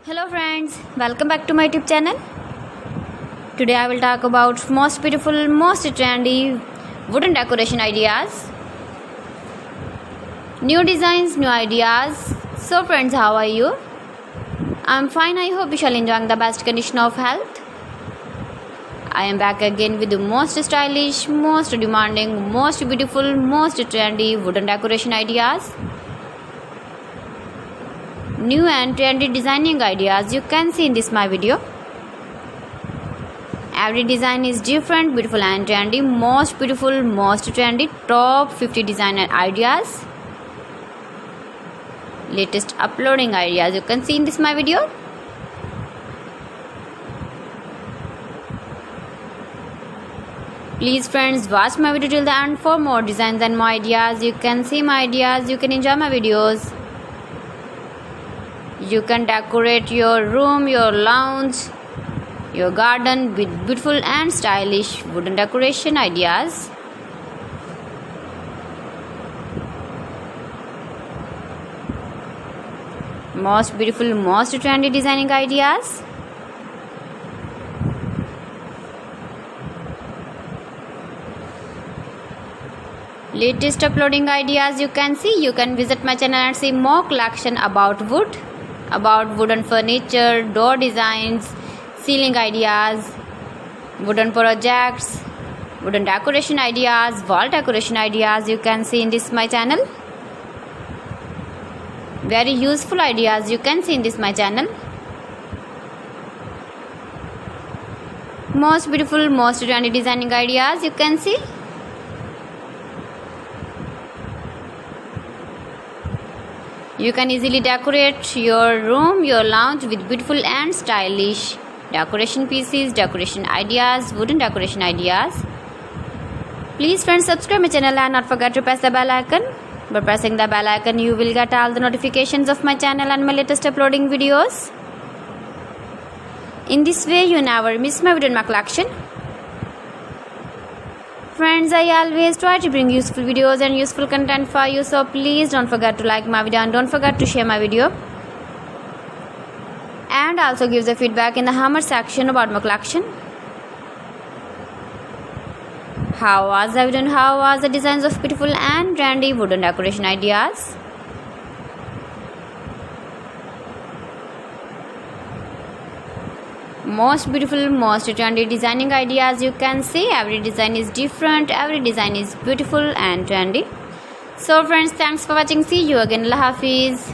Hello friends, welcome back to my YouTube channel. Today I will talk about most beautiful, most trendy wooden decoration ideas. New designs, new ideas. So friends, how are you? I'm fine. I hope you shall enjoy the best condition of health. I am back again with the most stylish, most demanding, most beautiful, most trendy wooden decoration ideas. New and trendy designing ideas you can see in this my video. Every design is different, beautiful and trendy. Most beautiful, most trendy, top 50 designer ideas. Latest uploading ideas you can see in this my video. Please friends, watch my video till the end for more designs and more ideas. You can see my ideas, you can enjoy my videos. You can decorate your room, your lounge, your garden with beautiful and stylish wooden decoration ideas. Most beautiful, most trendy designing ideas. Latest uploading ideas you can see. You can visit my channel and see more collection about wood, about wooden furniture, door designs, ceiling ideas, wooden projects, wooden decoration ideas, wall decoration ideas you can see in this my channel. Very useful ideas you can see in this my channel. Most beautiful, most trendy designing ideas you can see. You can easily decorate your room, your lounge with beautiful and stylish decoration pieces, decoration ideas, wooden decoration ideas. Please friends, subscribe my channel and not forget to press the bell icon. By pressing the bell icon, you will get all the notifications of my channel and my latest uploading videos. In this way, you never miss my video in my collection. Friends, I always try to bring useful videos and useful content for you, so please don't forget to like my video and don't forget to share my video. And also give the feedback in the comment section about my collection. How was the video and how was the designs of beautiful and trendy wooden decoration ideas? Most beautiful, most trendy designing ideas you can see. Every design is different, every design is beautiful and trendy. So friends, thanks for watching. See you again. Allah Hafiz.